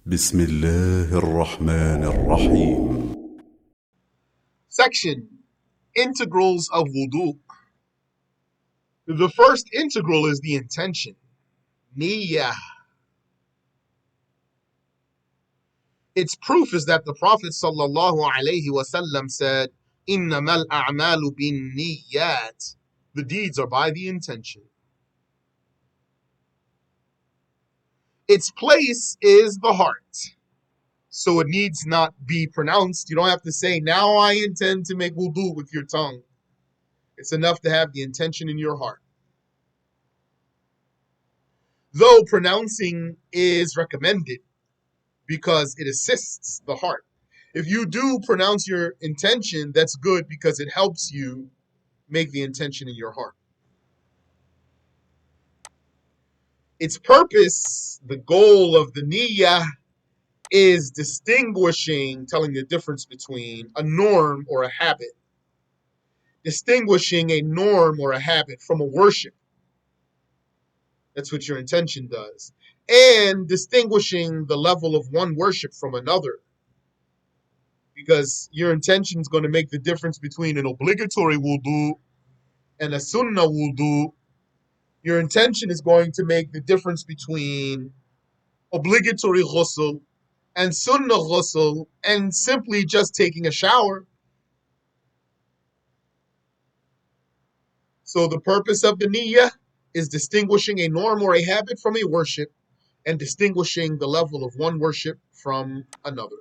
بسم الله الرحمن الرحيم. Section Integrals of Wudu. The first integral is the intention. Niyyah. Its proof is that the Prophet ﷺ said, إِنَّمَا الْأَعْمَالُ بِالنِّيَّاتِ. The deeds are by the intention. Its place is the heart. So it needs not be pronounced. You don't have to say, now I intend to make wudu with your tongue. It's enough to have the intention in your heart. Though pronouncing is recommended because it assists the heart. If you do pronounce your intention, that's good because it helps you make the intention in your heart. Its purpose, the goal of the niyyah, is distinguishing, telling the difference between a norm or a habit, distinguishing a norm or a habit from a worship. That's what your intention does. And distinguishing the level of one worship from another. Because your intention is going to make the difference between an obligatory wudu and a sunnah wudu. Your intention is going to make the difference between obligatory ghusl and sunnah ghusl and simply just taking a shower. So the purpose of the niyyah is distinguishing a norm or a habit from a worship and distinguishing the level of one worship from another.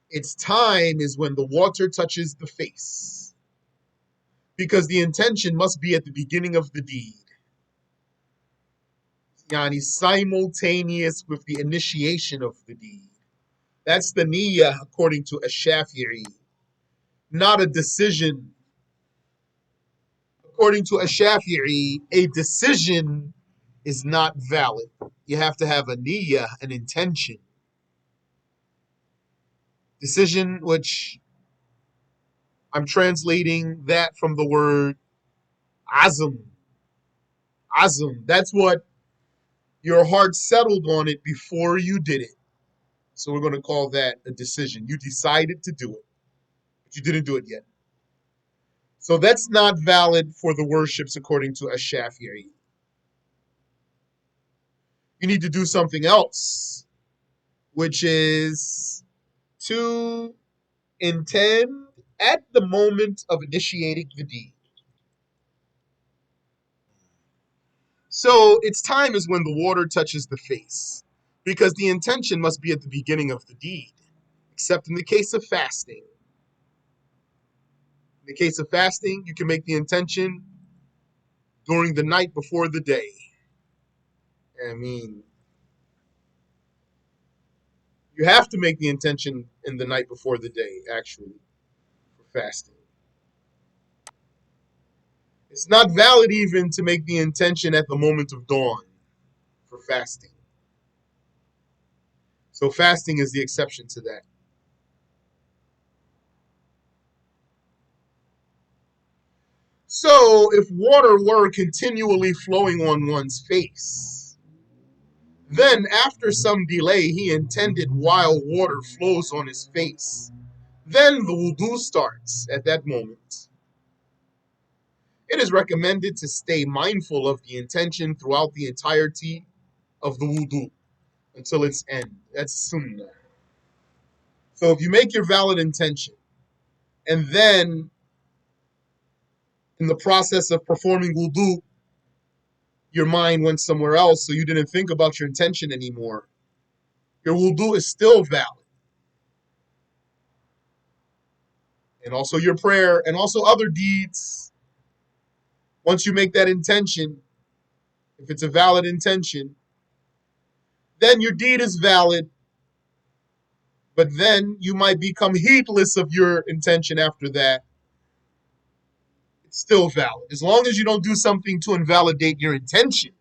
Its time is when the water touches the face, because the intention must be at the beginning of the deed. Yani simultaneous with the initiation of the deed. That's the niyyah according to Ash-Shafi'i, not a decision. According to Ash-Shafi'i, a decision is not valid. You have to have a niyyah, an intention. Decision, which I'm translating that from the word azm. Azm. That's what your heart settled on it before you did it. So we're going to call that a decision. You decided to do it, but you didn't do it yet. So that's not valid for the worships according to Ash-Shafi'i. You need to do something else, which is to intend at the moment of initiating the deed. So its time is when the water touches the face, because the intention must be at the beginning of the deed, except in the case of fasting. In the case of fasting, you can make the intention during the night before the day. I mean, you have to make the intention in the night before the day, actually, for fasting. It's not valid even to make the intention at the moment of dawn for fasting. So fasting is the exception to that. So if water were continually flowing on one's face, then after some delay he intended while water flows on his face, then the wudu starts at that moment. It is recommended to stay mindful of the intention throughout the entirety of the wudu until its end. That's sunnah. So if you make your valid intention and then in the process of performing wudu, your mind went somewhere else, so you didn't think about your intention anymore, your wudu is still valid. And also your prayer and also other deeds. Once you make that intention, if it's a valid intention, then your deed is valid. But then you might become heedless of your intention after that. It's still valid. As long as you don't do something to invalidate your intention.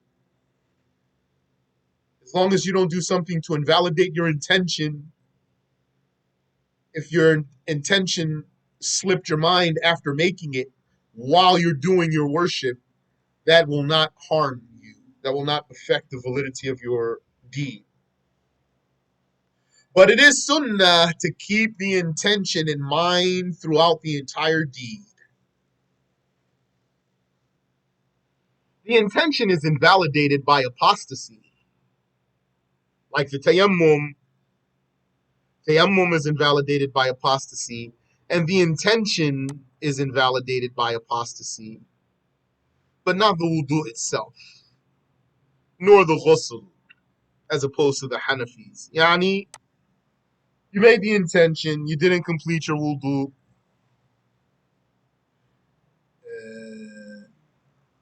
As long as you don't do something to invalidate your intention, if your intention slipped your mind after making it while you're doing your worship, that will not harm you. That will not affect the validity of your deed. But it is sunnah to keep the intention in mind throughout the entire deed. The intention is invalidated by apostasy. Like the tayammum is invalidated by apostasy, and the intention is invalidated by apostasy, but not the wudu itself, nor the ghusl, as opposed to the Hanafis. Yani, you made the intention, you didn't complete your wudu,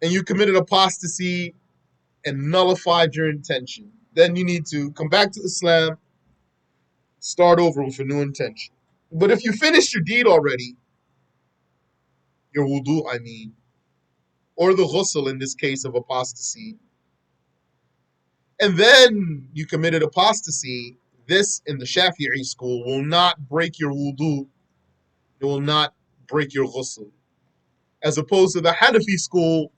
and you committed apostasy and nullified your intention. Then you need to come back to Islam, start over with a new intention. But if you finished your deed already, your wudu, I mean, or the ghusl in this case of apostasy, and then you committed apostasy, this in the Shafi'i school will not break your wudu, it will not break your ghusl. As opposed to the Hanafi school,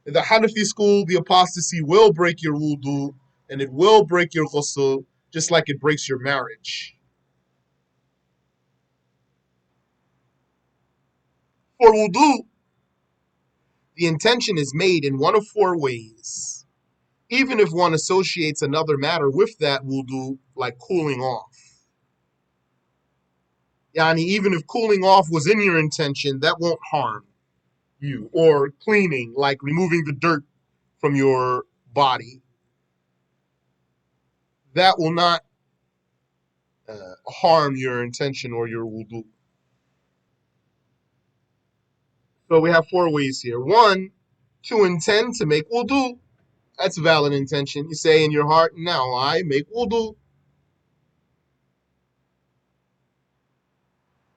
in the Hanafi school, the apostasy will break your wudu and it will break your ghusl, just like it breaks your marriage. For wudu, the intention is made in one of four ways, even if one associates another matter with that wudu, like cooling off. Yani, even if cooling off was in your intention, that won't harm you. Or cleaning, like removing the dirt from your body, that will not harm your intention or your wudu. So we have four ways here. One, to intend to make wudu. That's a valid intention. You say in your heart, now I make wudu.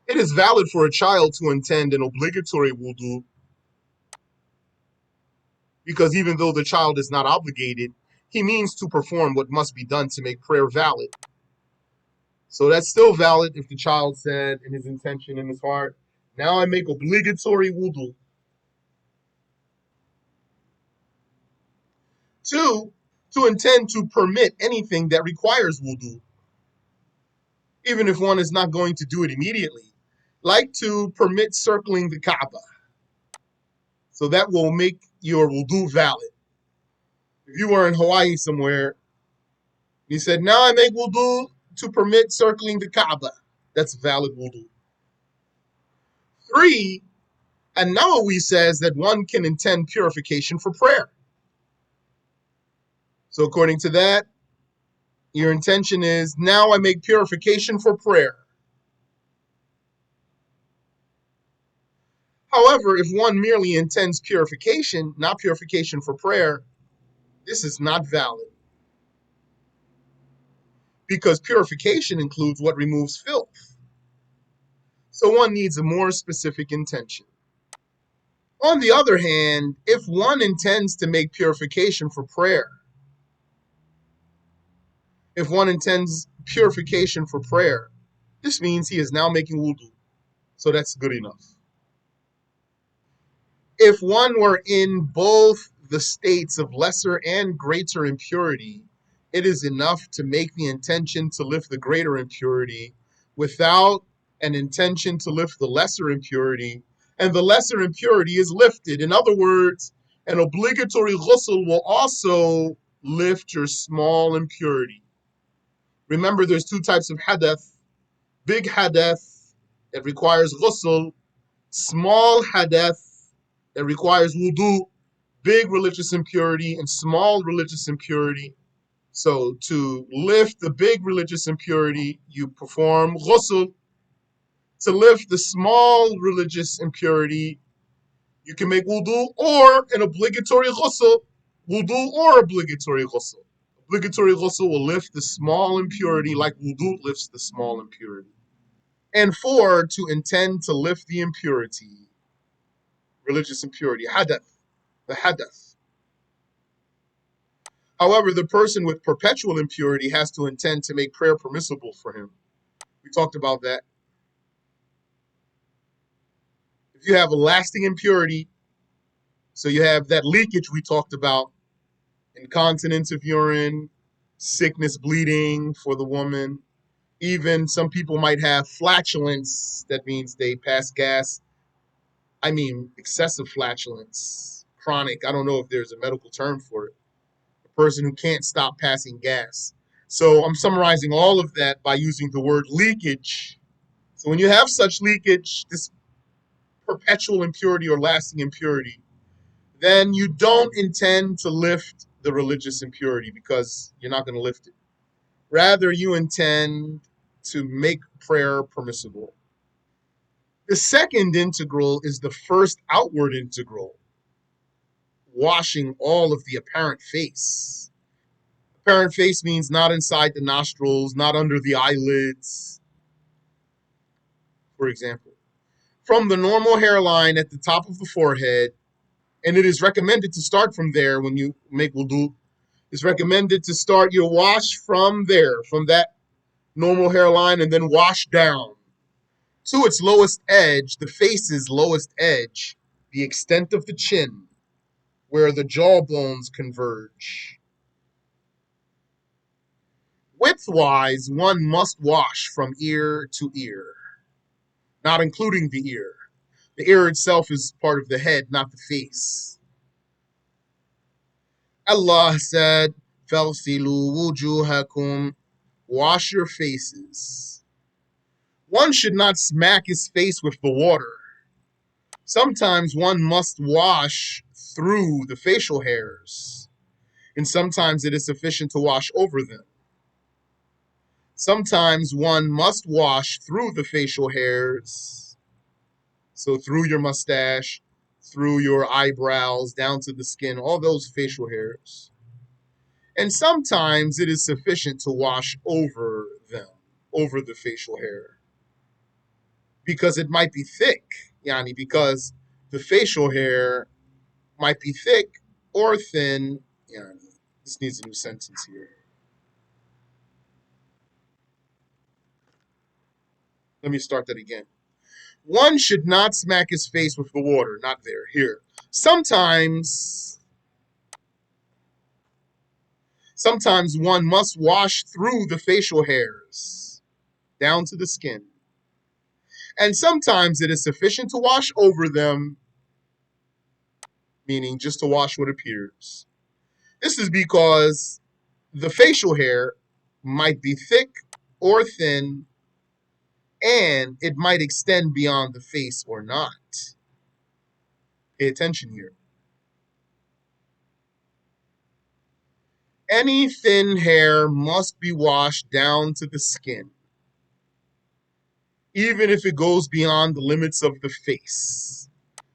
It is valid for a child to intend an obligatory wudu because even though the child is not obligated, he means to perform what must be done to make prayer valid. So that's still valid if the child said in his intention in his heart, now I make obligatory wudu. Two, to intend to permit anything that requires wudu, even if one is not going to do it immediately, like to permit circling the Kaaba. So that will make your wudu valid. If you were in Hawaii somewhere, you said, now I make wudu to permit circling the Kaaba. That's valid wudu. Three, and Nawawi says that one can intend purification for prayer. So according to that, your intention is, now I make purification for prayer. However, if one merely intends purification, not purification for prayer, this is not valid. Because purification includes what removes filth. So one needs a more specific intention. On the other hand, if one intends to make purification for prayer, if one intends purification for prayer, this means he is now making wudu. So that's good enough. If one were in both the states of lesser and greater impurity, it is enough to make the intention to lift the greater impurity without an intention to lift the lesser impurity, and the lesser impurity is lifted. In other words, an obligatory ghusl will also lift your small impurity. Remember, there's two types of hadath: big hadath that requires ghusl, small hadath that requires wudu, big religious impurity and small religious impurity. So to lift the big religious impurity, you perform ghusl. To lift the small religious impurity, you can make wudu or an obligatory ghusl. Wudu or obligatory ghusl. Obligatory ghusl will lift the small impurity like wudu lifts the small impurity. And four, to intend to lift the impurity, religious impurity, hadath, the hadath. However, the person with perpetual impurity has to intend to make prayer permissible for him. We talked about that. If you have a lasting impurity, so you have that leakage we talked about, incontinence of urine, sickness, bleeding for the woman. Even some people might have flatulence. That means they pass gas. I mean, excessive flatulence, chronic. I don't know if there's a medical term for it. A person who can't stop passing gas. So I'm summarizing all of that by using the word leakage. So when you have such leakage, this perpetual impurity or lasting impurity, then you don't intend to lift the religious impurity because you're not going to lift it. Rather, you intend to make prayer permissible. The second integral is the first outward integral, washing all of the apparent face. Apparent face means not inside the nostrils, not under the eyelids, for example. From the normal hairline at the top of the forehead, and it is recommended to start from there when you make wudu. It's recommended to start your wash from there, from that normal hairline, and then wash down to its lowest edge, the face's lowest edge, the extent of the chin, where the jawbones converge. Widthwise, one must wash from ear to ear, not including the ear. The ear itself is part of the head, not the face. Allah said, "Falsilu wujuhakum," wash your faces. One should not smack his face with the water. Sometimes one must wash through the facial hairs, and sometimes it is sufficient to wash over them. Sometimes one must wash through the facial hairs, so through your mustache, through your eyebrows, down to the skin, all those facial hairs. And sometimes it is sufficient to wash over them, over the facial hair, because it might be thick, yani, because the facial hair might be thick or thin. Yani, this needs a new sentence here. Let me start that again. One should not smack his face with the water, not there, here. Sometimes one must wash through the facial hairs, down to the skin. And sometimes it is sufficient to wash over them, meaning just to wash what appears. This is because the facial hair might be thick or thin, and it might extend beyond the face or not. Pay attention here. Any thin hair must be washed down to the skin, even if it goes beyond the limits of the face.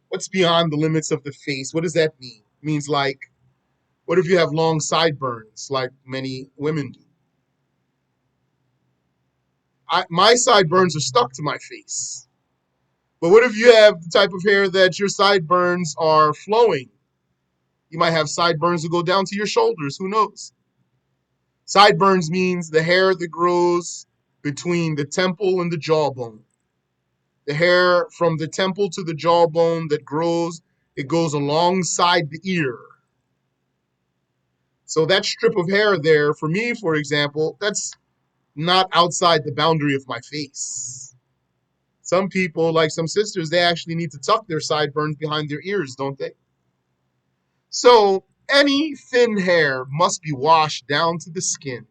What's beyond the limits of the face? What does that mean? It means, like, what if you have long sideburns, like many women do? My sideburns are stuck to my face. But what if you have the type of hair that your sideburns are flowing? You might have sideburns that go down to your shoulders. Who knows? Sideburns means the hair that grows between the temple and the jawbone. The hair from the temple to the jawbone that grows, it goes alongside the ear. So that strip of hair there, for me, for example, that's not outside the boundary of my face. Some people, like some sisters, they actually need to tuck their sideburns behind their ears, don't they? So any thin hair must be washed down to the skin,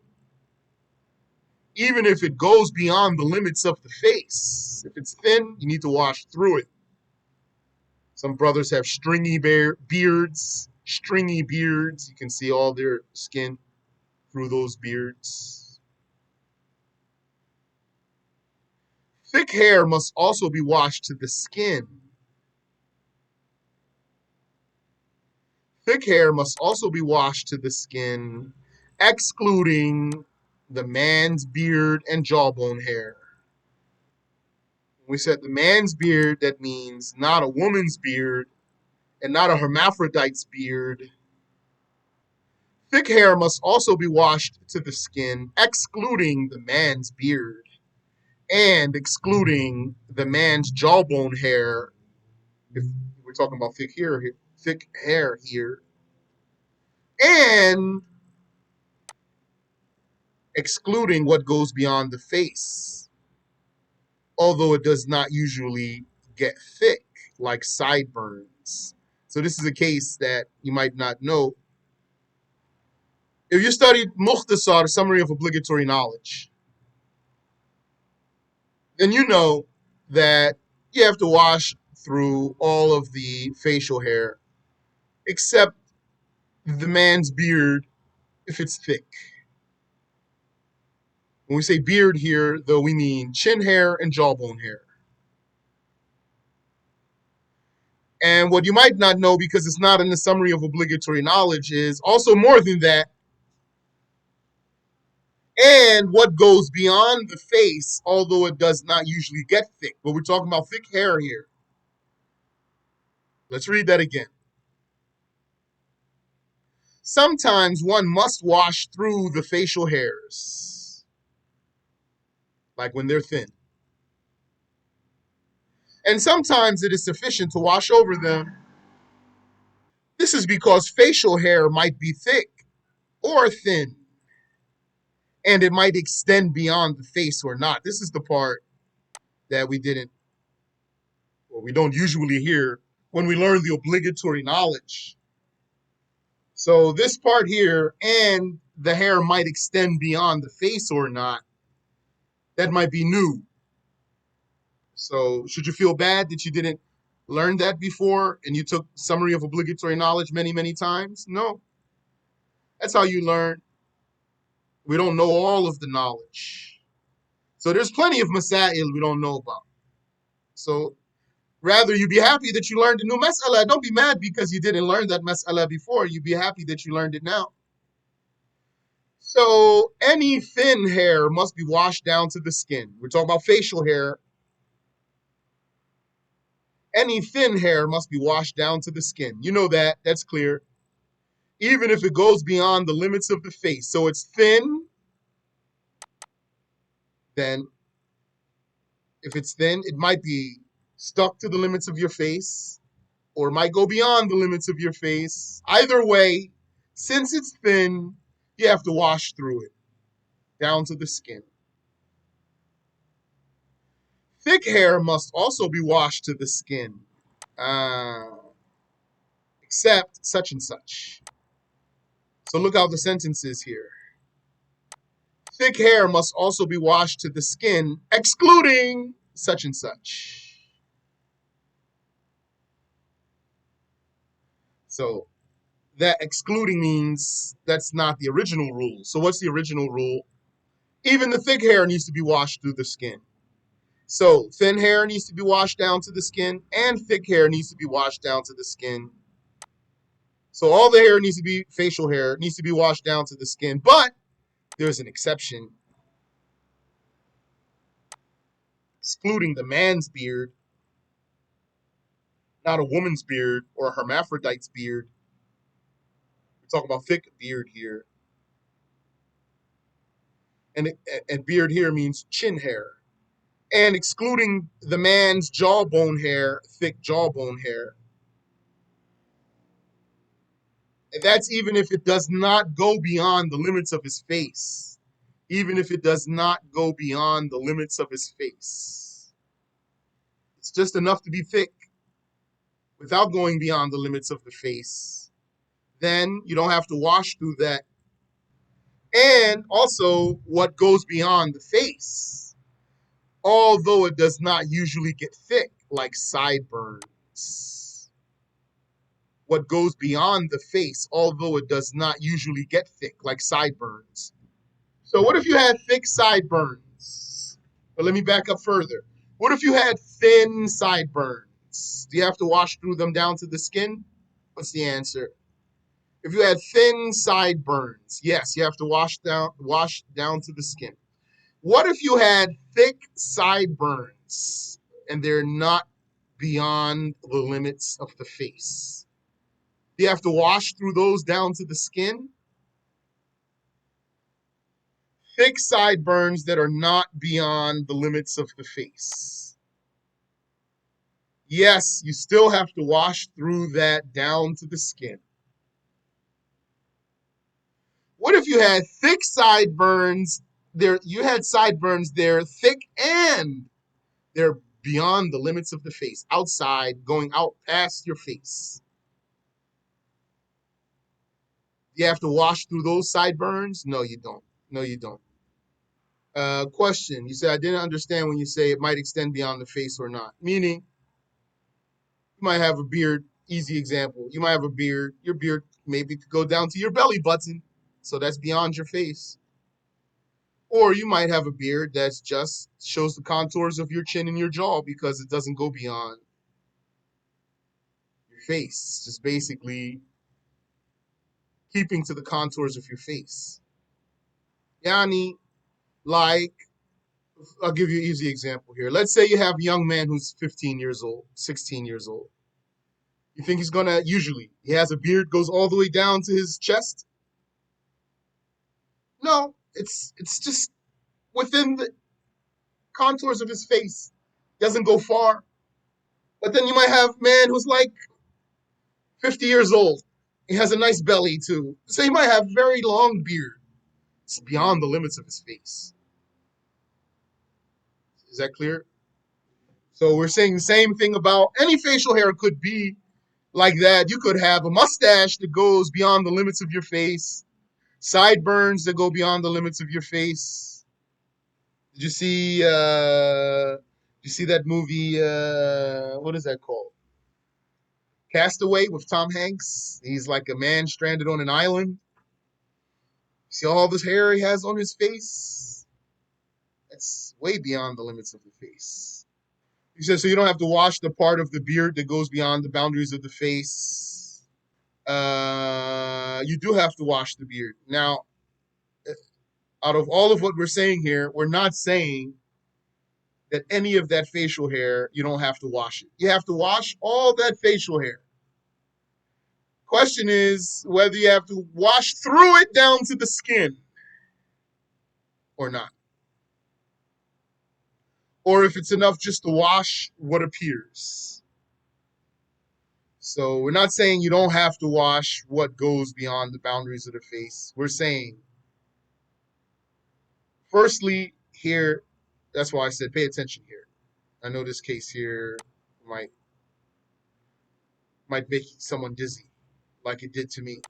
even if it goes beyond the limits of the face. If it's thin, you need to wash through it. Some brothers have beards, stringy beards. You can see all their skin through those beards. Thick hair must also be washed to the skin. Thick hair must also be washed to the skin, excluding the man's beard and jawbone hair. When we said the man's beard, that means not a woman's beard and not a hermaphrodite's beard. Thick hair must also be washed to the skin, excluding the man's beard and excluding the man's jawbone hair. If we're talking about thick hair here, and excluding what goes beyond the face, although it does not usually get thick, like sideburns. So this is a case that you might not know. If you studied Mukhtasar, Summary of Obligatory Knowledge, then you know that you have to wash through all of the facial hair except the man's beard if it's thick. When we say beard here, though, we mean chin hair and jawbone hair. And what you might not know, because it's not in the summary of obligatory knowledge, is also more than that. And what goes beyond the face, although it does not usually get thick. But we're talking about thick hair here. Let's read that again. Sometimes one must wash through the facial hairs, like when they're thin. And sometimes it is sufficient to wash over them. This is because facial hair might be thick or thin, and it might extend beyond the face or not. This is the part that we don't usually hear when we learn the obligatory knowledge. So this part here, and the hair might extend beyond the face or not, that might be new. So should you feel bad that you didn't learn that before and you took summary of obligatory knowledge many, many times? No. That's how you learn. We don't know all of the knowledge. So there's plenty of masail we don't know about. So rather, you be happy that you learned a new mas'ala. Don't be mad because you didn't learn that mas'ala before. You be happy that you learned it now. So any thin hair must be washed down to the skin. We're talking about facial hair. Any thin hair must be washed down to the skin. You know that. That's clear. Even if it goes beyond the limits of the face. So it's thin, then if it's thin, it might be stuck to the limits of your face, or it might go beyond the limits of your face. Either way, since it's thin, you have to wash through it down to the skin. Thick hair must also be washed to the skin, uh, except such and such. So look how the sentence is here. Thick hair must also be washed to the skin, excluding such and such. So that excluding means that's not the original rule. So what's the original rule? Even the thick hair needs to be washed through the skin. So thin hair needs to be washed down to the skin, and thick hair needs to be washed down to the skin. So all the hair needs to be, facial hair needs to be washed down to the skin, but there's an exception. Excluding the man's beard, not a woman's beard or a hermaphrodite's beard. We're talking about thick beard here. And beard here means chin hair. And excluding the man's jawbone hair, thick jawbone hair. And that's even if it does not go beyond the limits of his face. Even if it does not go beyond the limits of his face. It's just enough to be thick without going beyond the limits of the face. Then you don't have to wash through that. And also what goes beyond the face, although it does not usually get thick, like sideburns. What goes beyond the face, although it does not usually get thick, like sideburns. So what if you had thick sideburns? But let me back up further. What if you had thin sideburns? Do you have to wash through them down to the skin? What's the answer? If you had thin sideburns, yes, you have to wash down to the skin. What if you had thick sideburns and they're not beyond the limits of the face? Do you have to wash through those down to the skin? Thick sideburns that are not beyond the limits of the face. Yes, you still have to wash through that down to the skin. if you had thick sideburns, you had sideburns there, thick, and they're beyond the limits of the face, outside, going out past your face. You have to wash through those sideburns? No, you don't. No, you don't. Question. You said, I didn't understand when you say it might extend beyond the face or not. Meaning, you might have a beard. Easy example. You might have a beard. Your beard maybe could go down to your belly button. So that's beyond your face. Or you might have a beard that just shows the contours of your chin and your jaw because it doesn't go beyond your face. It's just basically keeping to the contours of your face. Yani, like, I'll give you an easy example here. Let's say you have a young man who's 15 years old, 16 years old. You think he's gonna, usually, he has a beard, goes all the way down to his chest? No, it's just within the contours of his face. Doesn't go far. But then you might have a man who's like 50 years old. He has a nice belly too. So he might have very long beard. It's beyond the limits of his face. Is that clear? So we're saying the same thing about any facial hair could be like that. You could have a mustache that goes beyond the limits of your face, sideburns that go beyond the limits of your face. Did you see that movie what is that called? Castaway with Tom Hanks. He's like a man stranded on an island. See all this hair he has on his face? That's way beyond the limits of the face. He says, so you don't have to wash the part of the beard that goes beyond the boundaries of the face. You do have to wash the beard. Now, out of all of what we're saying here, we're not saying that any of that facial hair, you don't have to wash it. You have to wash all that facial hair. Question is whether you have to wash through it down to the skin or not. Or if it's enough just to wash what appears. So we're not saying you don't have to wash what goes beyond the boundaries of the face. We're saying, firstly, here, that's why I said pay attention here. I know this case here might make someone dizzy, like it did to me.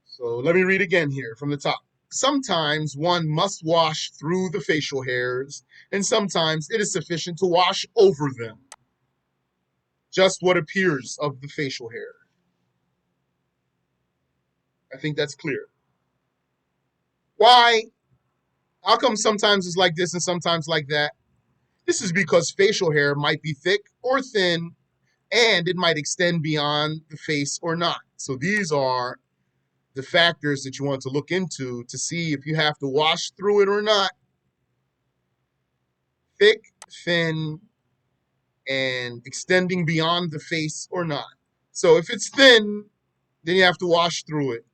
So let me read again here from the top. Sometimes one must wash through the facial hairs, and sometimes it is sufficient to wash over them. Just what appears of the facial hair. I think that's clear. Why? How come sometimes it's like this and sometimes like that? This is because facial hair might be thick or thin, and it might extend beyond the face or not. So these are the factors that you want to look into to see if you have to wash through it or not. Thick, thin, and extending beyond the face or not. So if it's thin, then you have to wash through it,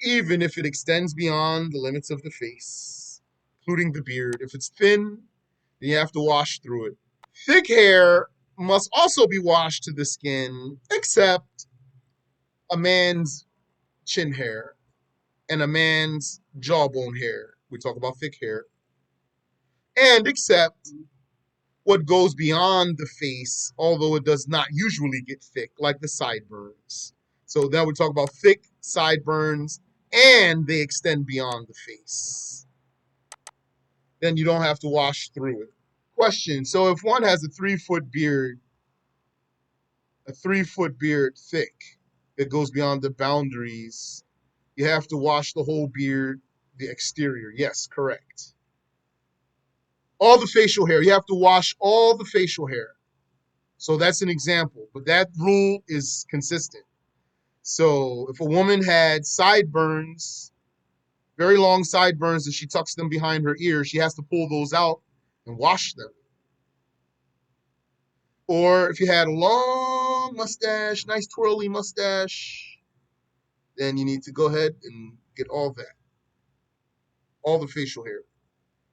even if it extends beyond the limits of the face, including the beard. If it's thin, then you have to wash through it. Thick hair must also be washed to the skin, except a man's chin hair and a man's jawbone hair. We talk about thick hair. And except what goes beyond the face, although it does not usually get thick, like the sideburns. So now we talk about thick sideburns, and they extend beyond the face. Then you don't have to wash through it. Question, so if one has a 3-foot beard, thick, that goes beyond the boundaries, you have to wash the whole beard, the exterior. Yes, correct. All the facial hair, you have to wash all the facial hair. So that's an example, but that rule is consistent. So if a woman had sideburns, very long sideburns, and she tucks them behind her ears, she has to pull those out and wash them. Or if you had a long mustache, nice twirly mustache, then you need to go ahead and get all that, all the facial hair.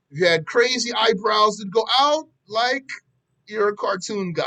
If you had crazy eyebrows that go out like you're a cartoon guy,